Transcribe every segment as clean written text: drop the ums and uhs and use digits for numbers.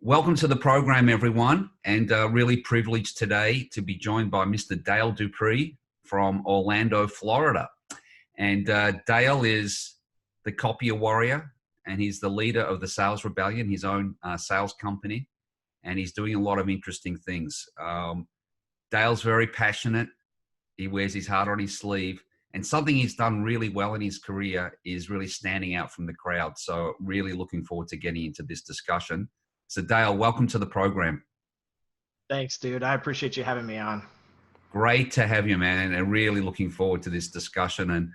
Welcome to the program, everyone, and really privileged today to be joined by Mr. Dale Dupree from Orlando, Florida. And Dale is the Copier Warrior, and he's the leader of the Sales Rebellion, his own sales company, and he's doing a lot of interesting things. Dale's very passionate. He wears his heart on his sleeve, and something he's done really well in his career is really standing out from the crowd. So really looking forward to getting into this discussion. So Dale, welcome to the program. Thanks, dude. I appreciate you having me on. Great to have you, man, and really looking forward to this discussion. And,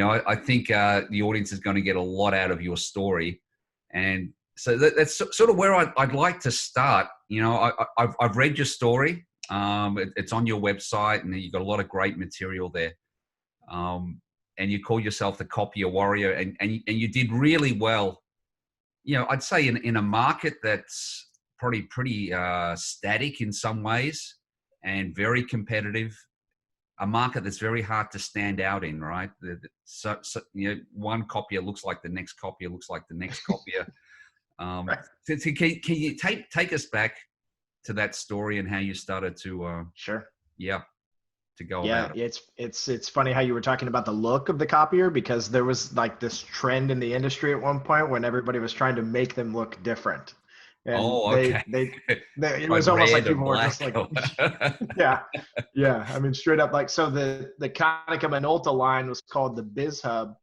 I think the audience is going to get a lot out of your story. And so that's sort of where I'd like to start. I've read your story. It's on your website, and you've got a lot of great material there. And you call yourself the Copier Warrior, and you did really well. I'd say in a market that's probably pretty static in some ways and very competitive, a market that's very hard to stand out in, right? So one copier looks like the next copier looks like the next copier. Right. So can you take us back to that story and how you started to Sure. to go Yeah, about it? it's funny how you were talking about the look of the copier, because there was like this trend in the industry at one point when everybody was trying to make them look different. And Oh, okay. it Like was almost like red or people were just black. like, yeah. I mean, straight up, like, so the Konica Minolta line was called the Biz Hub.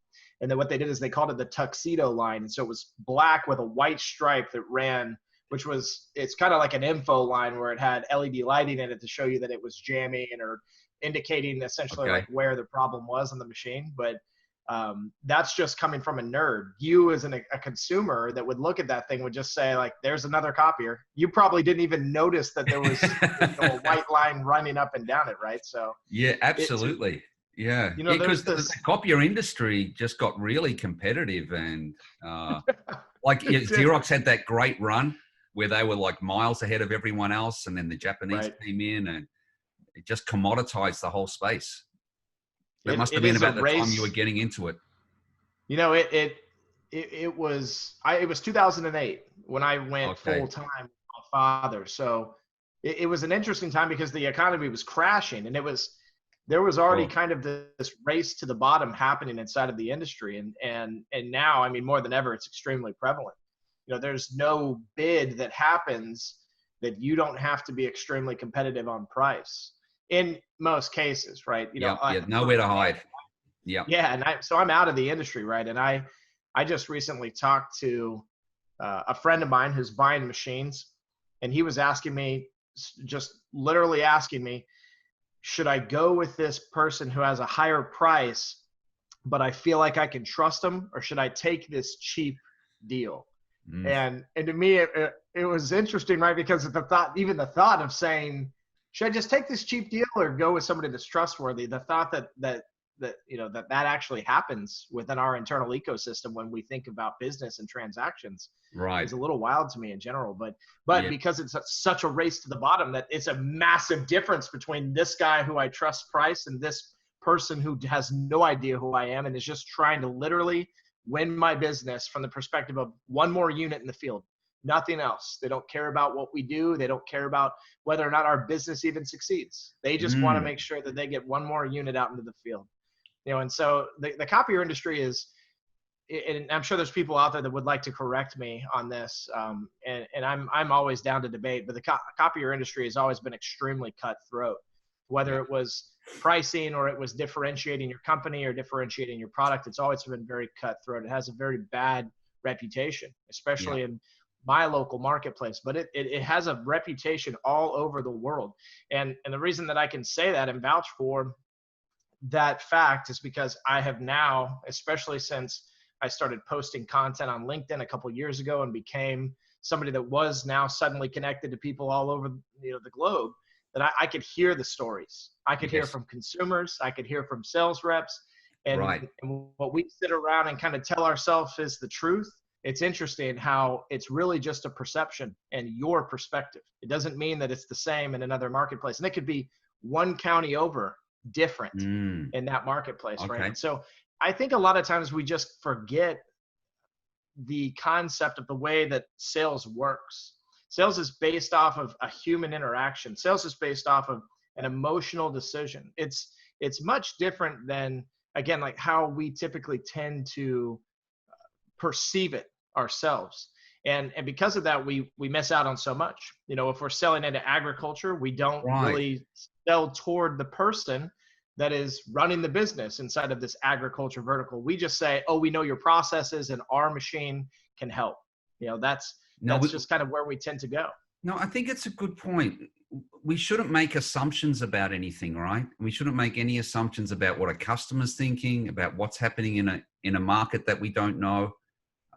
And then what they did is they called it the Tuxedo line. And so it was black with a white stripe that ran, it's kind of like an info line where it had LED lighting in it to show you that it was jamming or indicating essentially Okay. like where the problem was on the machine. But that's just coming from a nerd. You as a consumer that would look at that thing would just say, like, there's another copier. You probably didn't even notice that there was a white line running up and down it, right? So Yeah, absolutely. Yeah, there's because this. the copier industry just got really competitive, and like It did. Xerox had that great run where they were like miles ahead of everyone else, and then the Japanese Right. came in, and it just commoditized the whole space. That must have It been is a about the time you were race. getting into it. It was 2008 when I went Okay. full time with my father. So it was an interesting time because the economy was crashing, and there was already Sure. kind of this race to the bottom happening inside of the industry. And now, I mean, more than ever, it's extremely prevalent. There's no bid that happens that you don't have to be extremely competitive on price in most cases, right? Yeah. Yeah. For Nowhere to hide. Yeah. yeah, and so I'm out of the industry, right? And I just recently talked to a friend of mine who's buying machines, and he was asking me, just literally asking me, should I go with this person who has a higher price, but I feel like I can trust them, or should I take this cheap deal? Mm. And to me, it was interesting, right? Because even the thought of saying, should I just take this cheap deal or go with somebody that's trustworthy? The thought that actually happens within our internal ecosystem when we think about business and transactions Right. is a little wild to me in general. But Yeah. because it's such a race to the bottom, that it's a massive difference between this guy who I trust price and this person who has no idea who I am and is just trying to literally win my business from the perspective of one more unit in the field. Nothing else. They don't care about what we do. They don't care about whether or not our business even succeeds. They just want to make sure that they get one more unit out into the field. And so the copier industry is, and I'm sure there's people out there that would like to correct me on this, and I'm always down to debate, but the copier industry has always been extremely cutthroat, whether Yeah. it was pricing or it was differentiating your company or differentiating your product. It's always been very cutthroat. It has a very bad reputation, Yeah. especially in my local marketplace, but it has a reputation all over the world. And the reason that I can say that and vouch for that fact is because I have now, especially since I started posting content on LinkedIn a couple years ago and became somebody that was now suddenly connected to people all over the globe, that I could hear the stories. I could hear Yes. from consumers. I could hear from sales reps. Right. And what we sit around and kind of tell ourselves is the truth. It's interesting how it's really just a perception and your perspective. It doesn't mean that it's the same in another marketplace. And it could be one county over different Mm. in that marketplace, right? Okay. And so I think a lot of times we just forget the concept of the way that sales works. Sales is based off of a human interaction. Sales is based off of an emotional decision. It's much different than, again, like how we typically tend to perceive it ourselves. And because of that, we miss out on so much. You know, if we're selling into agriculture, we don't Right. really sell toward the person that is running the business inside of this agriculture vertical. We just say, oh, we know your processes and our machine can help. You know, that's just kind of where we tend to go. No, I think it's a good point. We shouldn't make assumptions about anything, right? We shouldn't make any assumptions about what a customer's thinking, about what's happening in a market that we don't know.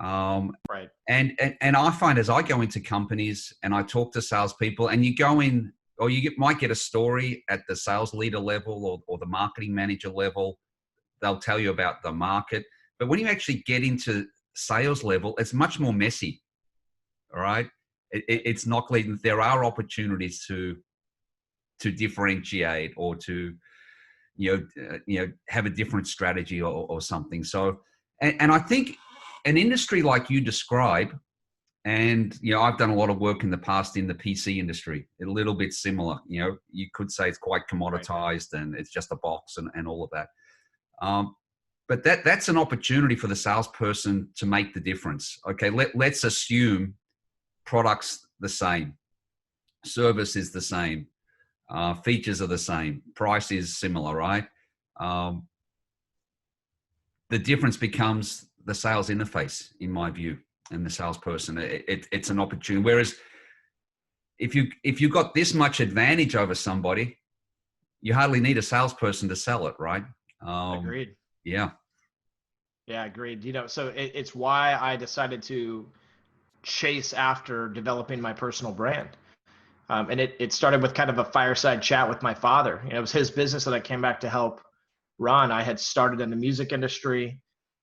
Right. And I find as I go into companies and I talk to salespeople, and you go in, or might get a story at the sales leader level or the marketing manager level. They'll tell you about the market, but when you actually get into sales level, it's much more messy. All right, it's not clear. There are opportunities to differentiate or to have a different strategy or something. So, and I think an industry like you describe, and I've done a lot of work in the past in the PC industry, a little bit similar. You could say it's quite commoditized and it's just a box and all of that. But that's an opportunity for the salesperson to make the difference. Okay, let's assume products the same, service is the same, features are the same, price is similar, right? The difference becomes the sales interface, in my view, and the salesperson. It's an opportunity. Whereas if you got this much advantage over somebody, you hardly need a salesperson to sell it, right? Agreed. Yeah. Yeah, agreed. So it's why I decided to chase after developing my personal brand. And it started with kind of a fireside chat with my father. It was his business that I came back to help run. I had started in the music industry.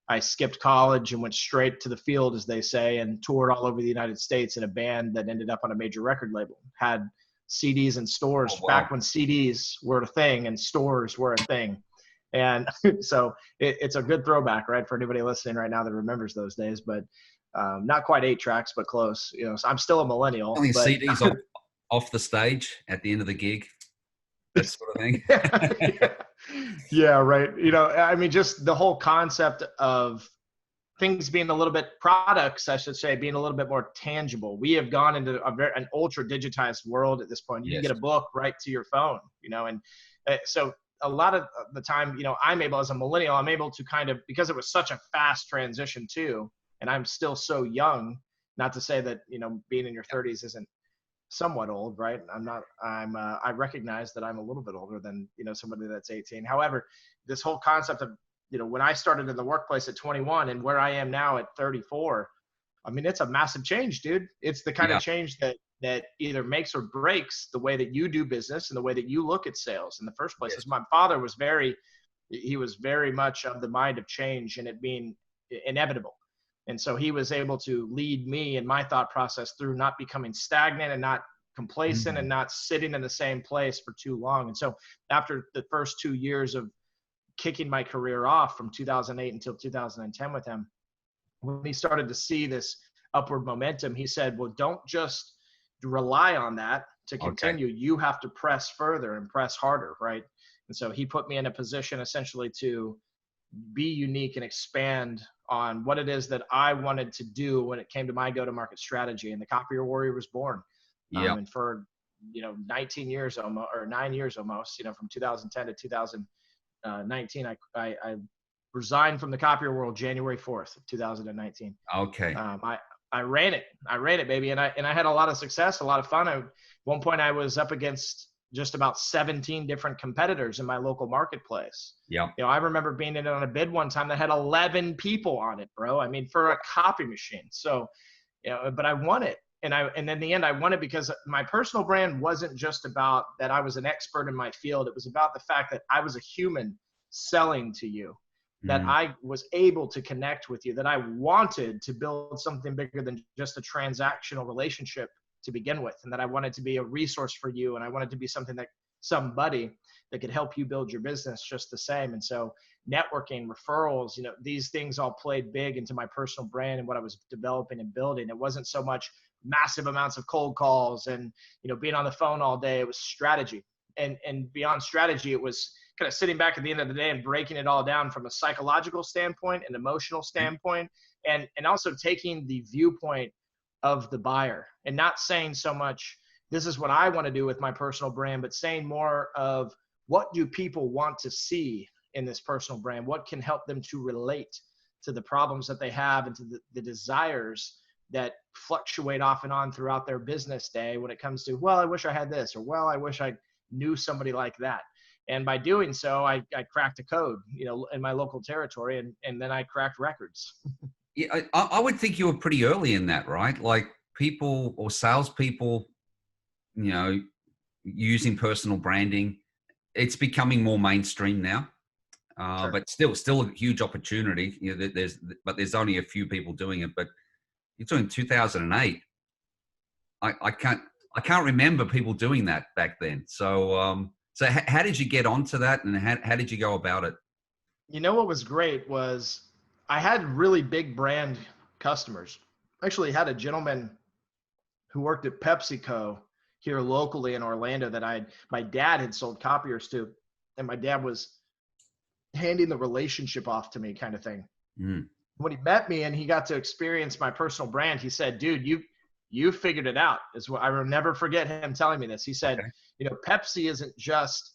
I skipped college and went straight to the field, as they say, and toured all over the United States in a band that ended up on a major record label. Had CDs in stores back when CDs were a thing and stores were a thing. And so it's a good throwback, right, for anybody listening right now that remembers those days. But not quite 8 tracks, but close. So I'm still a millennial. But CDs off the stage at the end of the gig, that sort of thing. Yeah, right. I mean, just the whole concept of things being a little bit, products, I should say, being a little bit more tangible. We have gone into an ultra digitized world at this point. You can get a book right to your phone, and so a lot of the time, I'm able, as a millennial, I'm able to kind of, because it was such a fast transition too, and I'm still so young, not to say that, being in your 30s isn't somewhat old, right? I recognize that I'm a little bit older than, somebody that's 18. However, this whole concept of, when I started in the workplace at 21 and where I am now at 34, I mean, it's a massive change, dude. It's the kind of change that either makes or breaks the way that you do business and the way that you look at sales in the first place. As my father was very much of the mind of change and it being inevitable. And so he was able to lead me in my thought process through not becoming stagnant and not complacent and not sitting in the same place for too long. And so after the first 2 years of kicking my career off from 2008 until 2010 with him, when he started to see this upward momentum, he said, well, don't just rely on that to continue. Okay. You have to press further and press harder, right? And so he put me in a position essentially to be unique and expand on what it is that I wanted to do when it came to my go-to-market strategy. And the Copier Warrior was born. And for 19 years almost, or 9 years almost, from 2010 to 2019, I resigned from the Copier world January 4th of 2019. Okay. I ran it, baby, and I had a lot of success, a lot of fun. At one point, I was up against just about 17 different competitors in my local marketplace. Yeah. I remember being in on a bid one time that had 11 people on it, bro. I mean, for a copy machine. So, but I won it. And in the end, I won it because my personal brand wasn't just about that I was an expert in my field. It was about the fact that I was a human selling to you, that I was able to connect with you, that I wanted to build something bigger than just a transactional relationship to begin with, and that I wanted to be a resource for you, and I wanted to be somebody that could help you build your business just the same. And so networking, referrals, these things all played big into my personal brand and what I was developing and building. It wasn't so much massive amounts of cold calls and, being on the phone all day. It was strategy. And beyond strategy, it was kind of sitting back at the end of the day and breaking it all down from a psychological standpoint, an emotional standpoint, and also taking the viewpoint of the buyer and not saying so much, this is what I want to do with my personal brand, but saying more of what do people want to see in this personal brand? What can help them to relate to the problems that they have and to the desires that fluctuate off and on throughout their business day when it comes to, well, I wish I had this, or, well, I wish I knew somebody like that. And by doing so, I cracked a code, in my local territory, and then I cracked records. Yeah, I would think you were pretty early in that, right? Like people or salespeople, using personal branding, it's becoming more mainstream now. Sure. But still a huge opportunity. There's only a few people doing it. But you're talking 2008. I can't remember people doing that back then. So how did you get onto that, and how did you go about it? What was great was I had really big brand customers. I actually had a gentleman who worked at PepsiCo here locally in Orlando that my dad had sold copiers to, and my dad was handing the relationship off to me, kind of thing. When he met me and he got to experience my personal brand, he said, dude, you figured it out. I will never forget him telling me this. He said, okay, Pepsi isn't just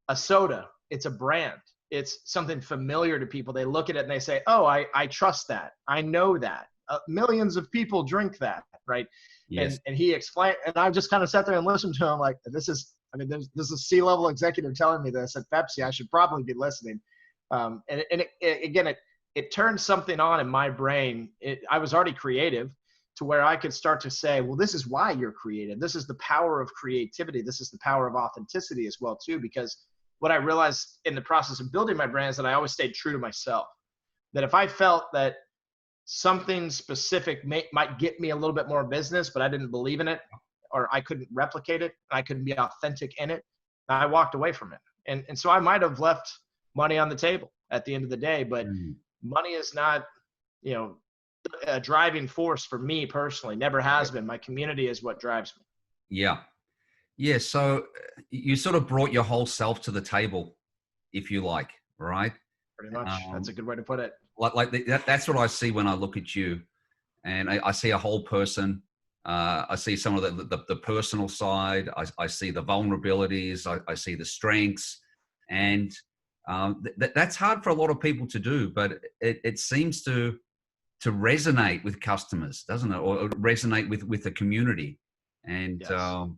a soda, it's a brand. It's something familiar to people. They look at it and they say, oh, I trust that. I know that. Millions of people drink that, right? Yes. And he explained, and I just kind of sat there and listened to him like, this is a C-level executive telling me this at Pepsi. I should probably be listening. It turned something on in my brain. I was already creative to where I could start to say, well, this is why you're creative. This is the power of creativity. This is the power of authenticity as well, too, because what I realized in the process of building my brand is that I always stayed true to myself. That if I felt that something specific might get me a little bit more business, but I didn't believe in it, or I couldn't replicate it, I couldn't be authentic in it, I walked away from it. And so I might have left money on the table at the end of the day, but money is not, a driving force for me personally. Never has been. My community is what drives me. Yeah. So you sort of brought your whole self to the table, if you like, right? Pretty much. That's a good way to put it. That's what I see when I look at you, and I see a whole person. I see some of the personal side. I see the vulnerabilities. I see the strengths, and that's hard for a lot of people to do, but it seems to resonate with customers, doesn't it? Or resonate with the community. And yes.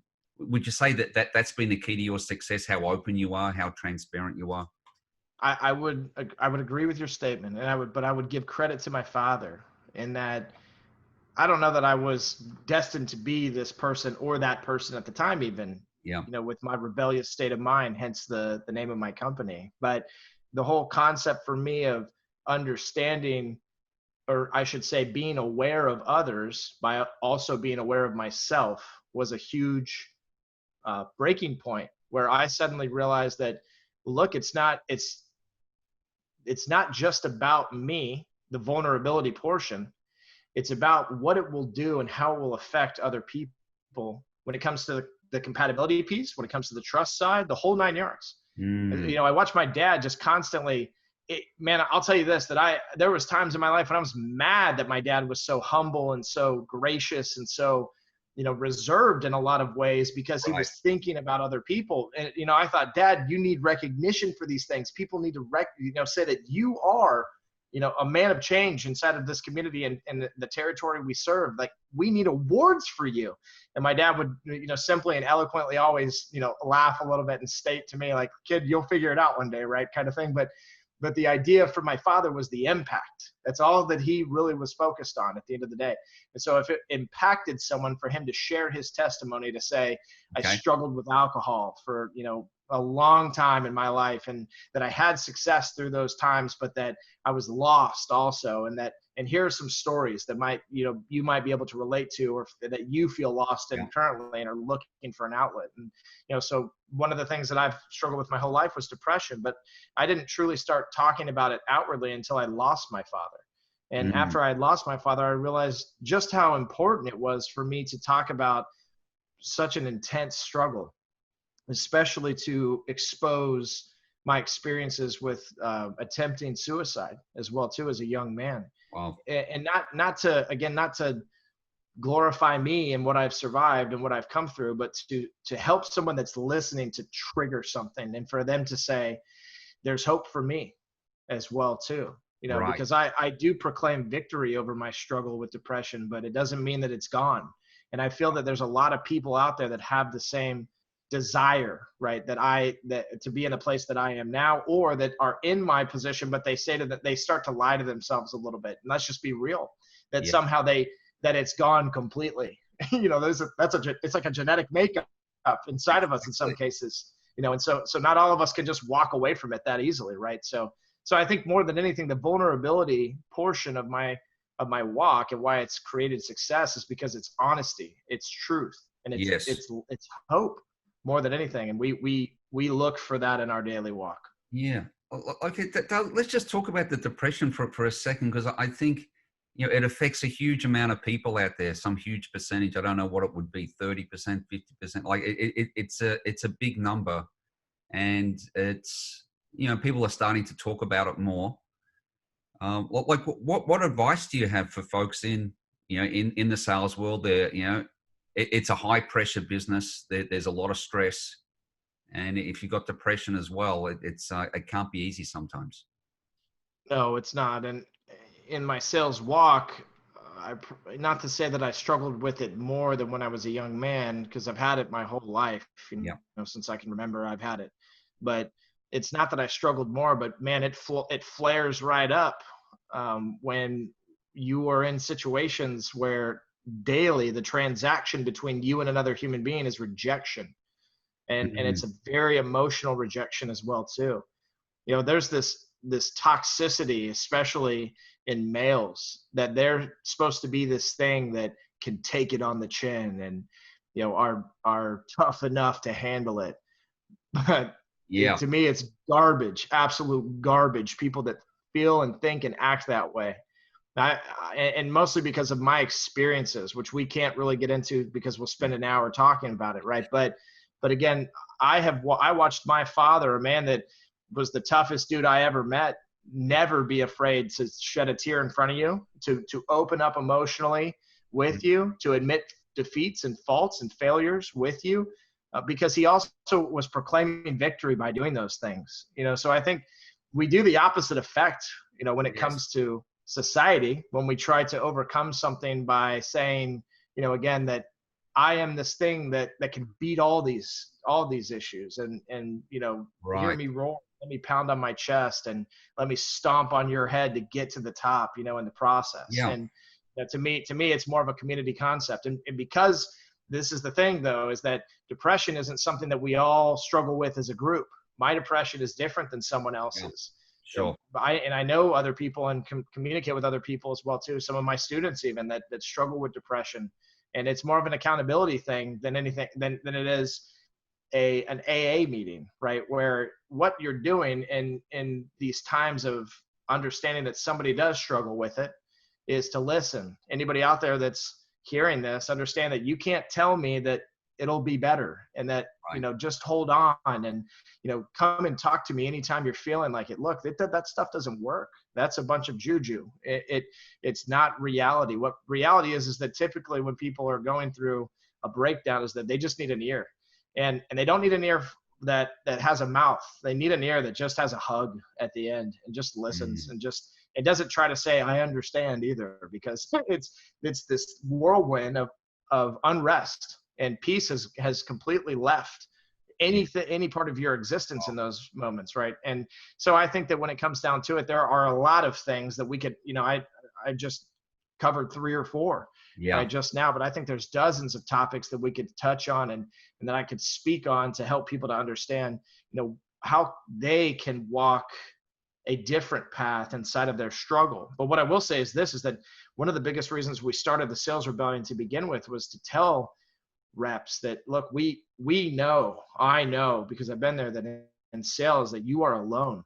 Would you say that's been the key to your success? How open you are, how transparent you are? I would agree with your statement, and I would give credit to my father in that I don't know that I was destined to be this person or that person at the time, even. Yeah. With my rebellious state of mind, hence the name of my company. But the whole concept for me of understanding, or I should say being aware of others by also being aware of myself, was a huge breaking point where I suddenly realized that, look, it's not just about me, the vulnerability portion. It's about what it will do and how it will affect other people when it comes to the compatibility piece, when it comes to the trust side, the whole 9 yards. I watched my dad just constantly, man, I'll tell you this, that there was times in my life when I was mad that my dad was so humble and so gracious and so, reserved in a lot of ways because he was thinking about other people. And, I thought, Dad, you need recognition for these things. People need to say that you are, a man of change inside of this community and the territory we serve. Like, we need awards for you. And my dad would, simply and eloquently always, laugh a little bit and state to me like, kid, you'll figure it out one day, right? Kind of thing. But the idea for my father was the impact. That's all that he really was focused on at the end of the day. And so if it impacted someone, for him to share his testimony, to say, I struggled with alcohol for, a long time in my life, and that I had success through those times, but that I was lost also. And here are some stories that might, you might be able to relate to, or that you feel lost in currently and are looking for an outlet. And, so one of the things that I've struggled with my whole life was depression, but I didn't truly start talking about it outwardly until I lost my father. And Mm. after I had lost my father, I realized just how important it was for me to talk about such an intense struggle, especially to expose my experiences with attempting suicide as well too as a young man, Wow. and not to glorify me and what I've survived and what I've come through, but to help someone that's listening to trigger something and for them to say, there's hope for me as well too. Right. Because I do proclaim victory over my struggle with depression, but it doesn't mean that it's gone. And I feel that there's a lot of people out there that have the same desire, right? That to be in a place that I am now, or that are in my position, but they say that they start to lie to themselves a little bit. And let's just be real, that Yeah. somehow that it's gone completely. It's like a genetic makeup inside of us in some cases, and so not all of us can just walk away from it that easily, right? So I think more than anything, the vulnerability portion of my walk and why it's created success is because it's honesty, it's truth, and Yes. it's hope more than anything. And we look for that in our daily walk. Yeah. Okay. Let's just talk about the depression for a second, because I think, it affects a huge amount of people out there, some huge percentage. I don't know what it would be, 30%, 50%. Like it's a big number, and it's, people are starting to talk about it more. What advice do you have for folks in the sales world? There, it's a high pressure business. There's a lot of stress, and if you've got depression as well, it can't be easy sometimes. No, it's not. And in my sales walk, not to say that I struggled with it more than when I was a young man, because I've had it my whole life, Yeah. since I can remember, I've had it. But it's not that I struggled more, but man, it flares right up when you are in situations where daily the transaction between you and another human being is rejection, and it's Mm. a very emotional rejection as well too. There's this toxicity, especially in males, that they're supposed to be this thing that can take it on the chin and are tough enough to handle it. But Yeah. to me, it's garbage, absolute garbage. People that feel and think and act that way. And mostly because of my experiences, which we can't really get into because we'll spend an hour talking about it, right? But again, I watched my father, a man that was the toughest dude I ever met, never be afraid to shed a tear in front of you, to open up emotionally with you, to admit defeats and faults and failures with you, because he also was proclaiming victory by doing those things. So I think we do the opposite effect, when it Yes. comes to society, when we try to overcome something by saying, again, that I am this thing that can beat all these issues, and hear Right. me roar, let me pound on my chest, and let me stomp on your head to get to the top, in the process. Yeah. And to me, it's more of a community concept. And because this is the thing, though, is that depression isn't something that we all struggle with as a group. My depression is different than someone Yeah. else's. Sure. I know other people and communicate with other people as well too. Some of my students even that struggle with depression, and it's more of an accountability thing than anything than it is an AA meeting, right? Where what you're doing in these times of understanding that somebody does struggle with it is to listen. Anybody out there that's hearing this, understand that you can't tell me that it'll be better, and that Right. just hold on, and come and talk to me anytime you're feeling like it. Look, that stuff doesn't work. That's a bunch of juju. It's not reality. What reality is that typically when people are going through a breakdown is that they just need an ear, and they don't need an ear that has a mouth. They need an ear that just has a hug at the end and just listens, Mm. and just it doesn't try to say I understand either, because it's this whirlwind of unrest, and peace has completely left Yeah. any part of your existence in those moments, right? And so I think that when it comes down to it, there are a lot of things that we could, I just covered 3 or 4 right Yeah. just now, but I think there's dozens of topics that we could touch on, and that I could speak on to help people to understand, how they can walk a different path inside of their struggle. But what I will say is this, is that one of the biggest reasons we started the Sales Rebellion to begin with was to tell reps that, look, I know because I've been there, that in sales that you are alone,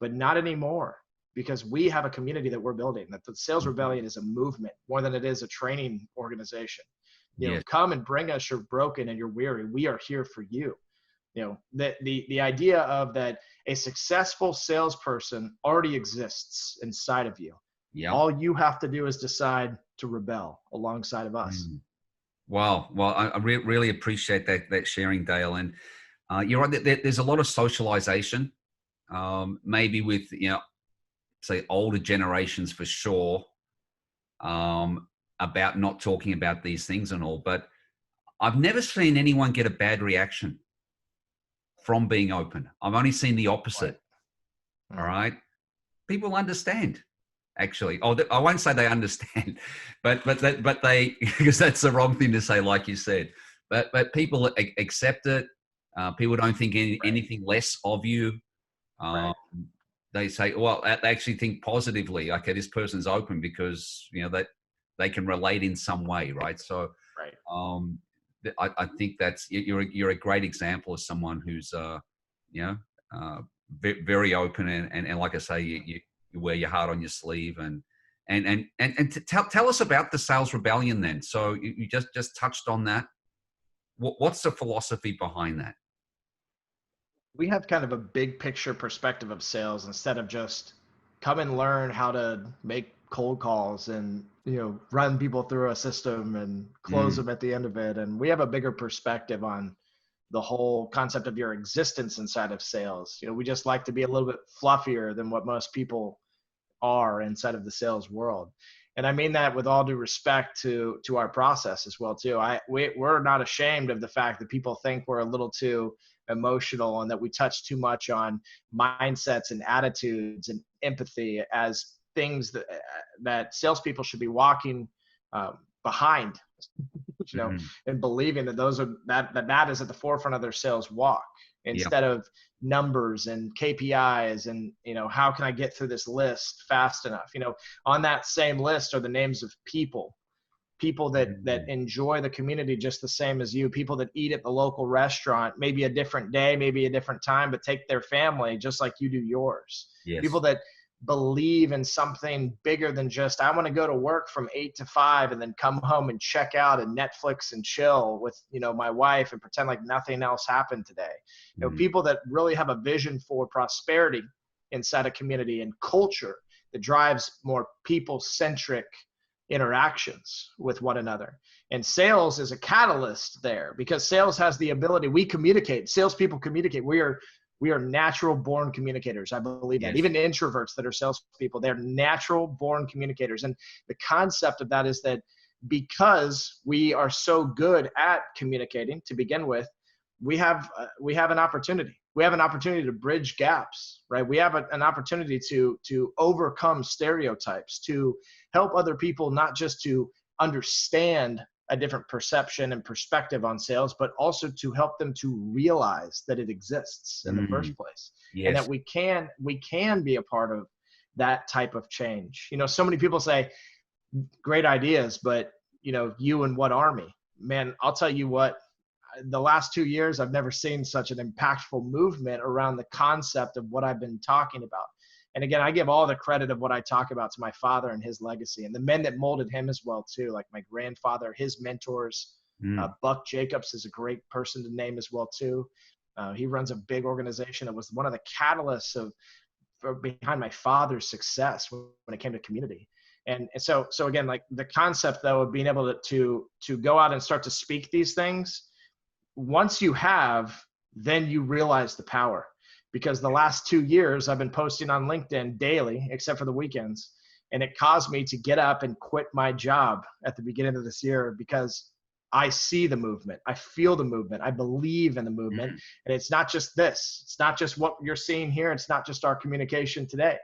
but not anymore. because we have a community that we're building, that the Sales Mhm. Rebellion is a movement more than it is a training organization. Yes. Come and bring us your broken and your weary. We are here for you. The idea of that a successful salesperson already exists inside of you. Yep. All you have to do is decide to rebel alongside of us. Mm. Wow. Well, I really appreciate that sharing, Dale. And you're right. There's a lot of socialization, maybe with, say older generations for sure, about not talking about these things and all. But I've never seen anyone get a bad reaction from being open. I've only seen the Right. opposite. All Mm. right. People understand, actually. Oh, I won't say they understand, but they, because that's the wrong thing to say, like you said. But people accept it. People don't think Right. anything less of you. Um, Right. they say, well, they actually think positively. Okay, this person's open because that they can relate in some way, right? So Right. um, I think that's you're a great example of someone who's you know uh, very open and like I say, you wear your heart on your sleeve and tell us about the Sales Rebellion then. So you just touched on that. What's the philosophy behind that? We have kind of a big picture perspective of sales instead of just come and learn how to make cold calls and run people through a system and close Mm, them at the end of it. And we have a bigger perspective on the whole concept of your existence inside of sales. We just like to be a little bit fluffier than what most people are inside of the sales world. And I mean that with all due respect to our process as well too. We're not ashamed of the fact that people think we're a little too emotional and that we touch too much on mindsets and attitudes and empathy as things that salespeople should be walking behind, you know, mm, and believing that that is at the forefront of their sales walk yeah. instead of numbers and KPIs and how can I get through this list fast enough. On that same list are the names of people that Mm, enjoy the community just the same as you, people that eat at the local restaurant, maybe a different day, maybe a different time, but take their family just like you do yours. People yes. that believe in something bigger than just I want to go to work from 8 to 5 and then come home and check out and Netflix and chill with my wife and pretend like nothing else happened today. Mm, People that really have a vision for prosperity inside a community and culture that drives more people centric interactions with one another. And sales is a catalyst there because sales has the ability, we communicate, salespeople communicate. We are natural born communicators. I believe that. yes. Even introverts that are salespeople, they're natural born communicators. And the concept of that is that because we are so good at communicating to begin with, we have an opportunity. We have an opportunity to bridge gaps, right? We have an opportunity to overcome stereotypes, to help other people not just to understand a different perception and perspective on sales, but also to help them to realize that it exists in the Mm, first place, and that yes. we can be a part of that type of change. So many people say great ideas, but you and what army? Man, I'll tell you what, the last 2 years, I've never seen such an impactful movement around the concept of what I've been talking about. And again, I give all the credit of what I talk about to my father and his legacy and the men that molded him as well, too, like my grandfather, his mentors. Mm, Buck Jacobs is a great person to name as well, too. He runs a big organization. It was one of the catalysts behind my father's success when it came to community. And so again, like the concept though of being able to go out and start to speak these things, once you have, then you realize the power. Because the last 2 years, I've been posting on LinkedIn daily, except for the weekends. And it caused me to get up and quit my job at the beginning of this year because I see the movement. I feel the movement. I believe in the movement. mm, And it's not just this. It's not just what you're seeing here. It's not just our communication today.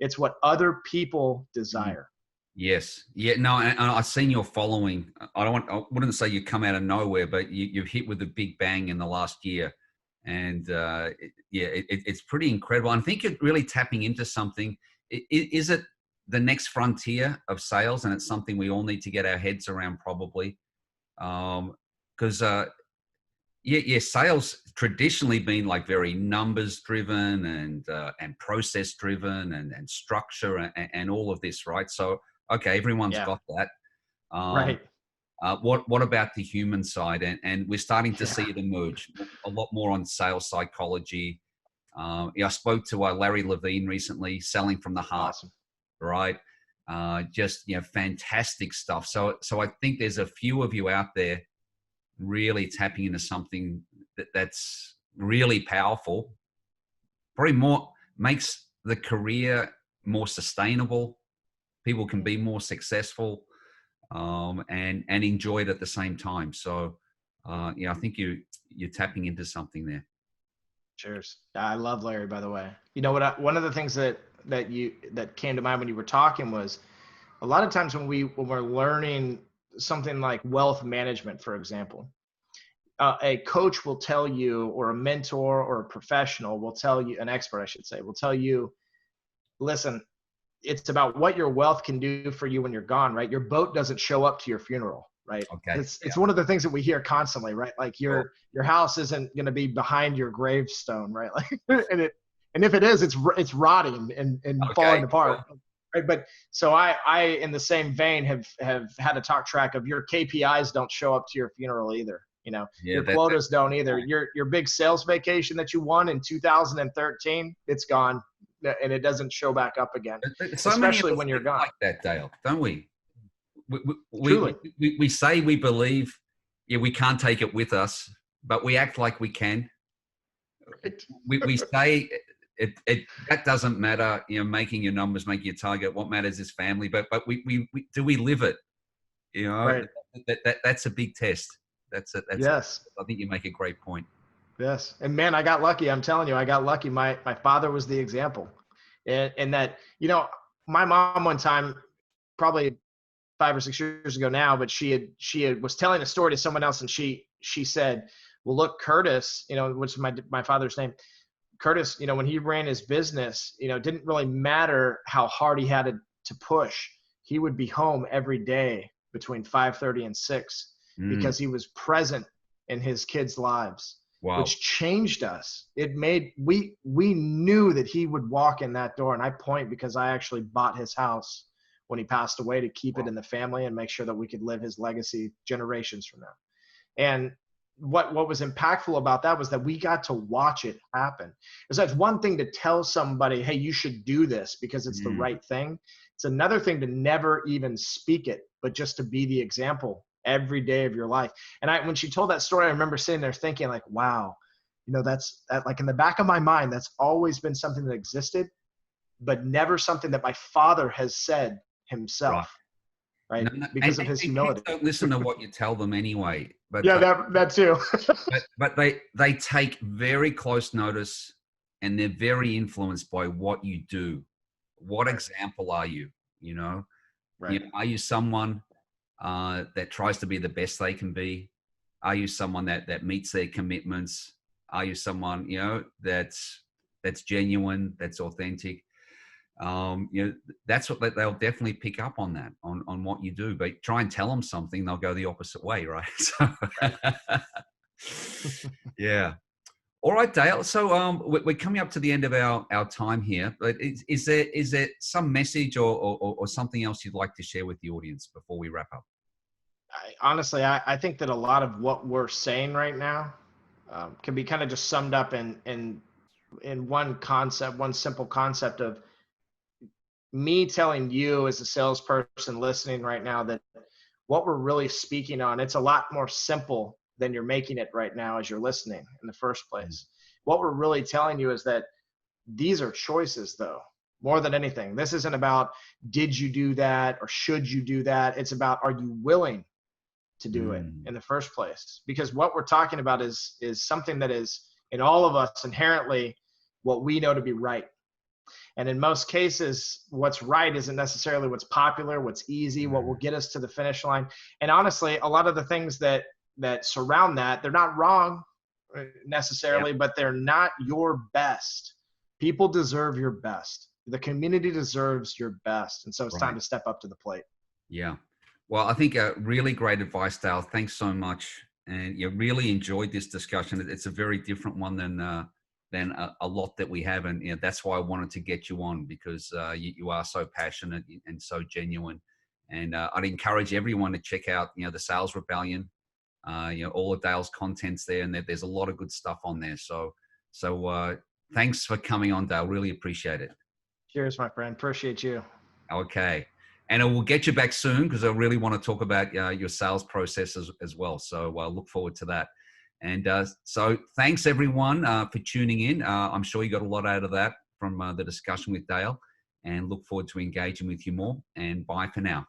It's what other people mm. desire. Yes. Yeah. No, and I've seen your following. I wouldn't say you come out of nowhere, but you've hit with a big bang in the last year. And it's pretty incredible. And I think you're really tapping into something. Is it the next frontier of sales? And it's something we all need to get our heads around probably. Because, sales traditionally been like very numbers driven and process driven and structure and all of this, right? So, okay, everyone's Yeah. got that. Um, Right. what about the human side? And we're starting to see Yeah. it emerge a lot more on sales psychology. I spoke to Larry Levine recently, Selling from the Heart, Awesome. right? Just fantastic stuff. So I think there's a few of you out there really tapping into something that's really powerful. Probably more makes the career more sustainable. People can be more successful and enjoy it at the same time. So I think you're tapping into something there. Cheers. I love Larry, by the way. You know what? One of the things that came to mind when you were talking was a lot of times when we're learning something like wealth management, for example, a coach will tell you, or a mentor or a professional will tell you, an expert, I should say, will tell you, listen, it's about what your wealth can do for you when you're gone, right? Your boat doesn't show up to your funeral, right? Okay. It's one of the things that we hear constantly, right? Like Cool. your house isn't going to be behind your gravestone, right? Like, and if it is, it's rotting and falling apart. Cool. Right. But so I in the same vein have had a talk track of your KPIs don't show up to your funeral either. Yeah, Your quotas don't either. Your big sales vacation that you won in 2013, it's gone, and it doesn't show back up again. So Especially when you're gone. like that, Dale, don't we? Truly. We say we believe, we can't take it with us, but we act like we can. Right. We say it that doesn't matter. Making your numbers, making your target. What matters is family. But we do we live it? Right. That's a big test. That's Yes. I think you make a great point. Yes. And man, I got lucky. I'm telling you, I got lucky. My father was the example. And that, my mom one time, probably 5 or 6 years ago now, but she was telling a story to someone else, and she said, well, look, Curtis, which is my father's name, Curtis, when he ran his business, it didn't really matter how hard he had to push. He would be home every day between 5:30 and 6 because he was present in his kids' lives. Wow. Which changed us. It made, we knew that he would walk in that door. And I point because I actually bought his house when he passed away to keep it in the family and make sure that we could live his legacy generations from now. And what was impactful about that was that we got to watch it happen. Because that's one thing to tell somebody, hey, you should do this because it's the right thing. It's another thing to never even speak it, but just to be the example every day of your life. And when she told that story, I remember sitting there thinking like, wow, that's like in the back of my mind, that's always been something that existed, but never something that my father has said himself. Right. Because of his humility. Don't listen to what you tell them anyway. But yeah, that too. but they take very close notice, and they're very influenced by what you do. What example are you? Right. Are you someone that tries to be the best they can be? Are you someone that meets their commitments? Are you someone that's genuine, that's authentic? That's what they'll definitely pick up on, that on what you do. But try and tell them something, they'll go the opposite way, right? So, yeah. All right, Dale. So we're coming up to the end of our time here. But is there some message or something else you'd like to share with the audience before we wrap up? Honestly, I think that a lot of what we're saying right now can be kind of just summed up in one concept, one simple concept of me telling you as a salesperson listening right now that what we're really speaking on, it's a lot more simple than you're making it right now as you're listening in the first place. What we're really telling you is that these are choices, though, more than anything. This isn't about did you do that or should you do that. It's about, are you willing to do it in the first place? Because what we're talking about is something that is in all of us inherently what we know to be right. And in most cases, what's right isn't necessarily what's popular, what's easy, what will get us to the finish line. And honestly, a lot of the things that surround that, they're not wrong necessarily, but they're not your best. People deserve your best. The community deserves your best. And so it's time to step up to the plate. Yeah. Well, I think really great advice, Dale. Thanks so much And you really enjoyed this discussion. It's a very different one than a lot that we have, and that's why I wanted to get you on, because you are so passionate and so genuine. And I'd encourage everyone to check out the Sales Rebellion. All of Dale's content's there, and there's a lot of good stuff on there. So thanks for coming on, Dale. Really appreciate it. Cheers, my friend. Appreciate you. Okay. And I will get you back soon, because I really want to talk about your sales process as well. So I look forward to that. And so thanks, everyone, for tuning in. I'm sure you got a lot out of that from the discussion with Dale, and look forward to engaging with you more. And bye for now.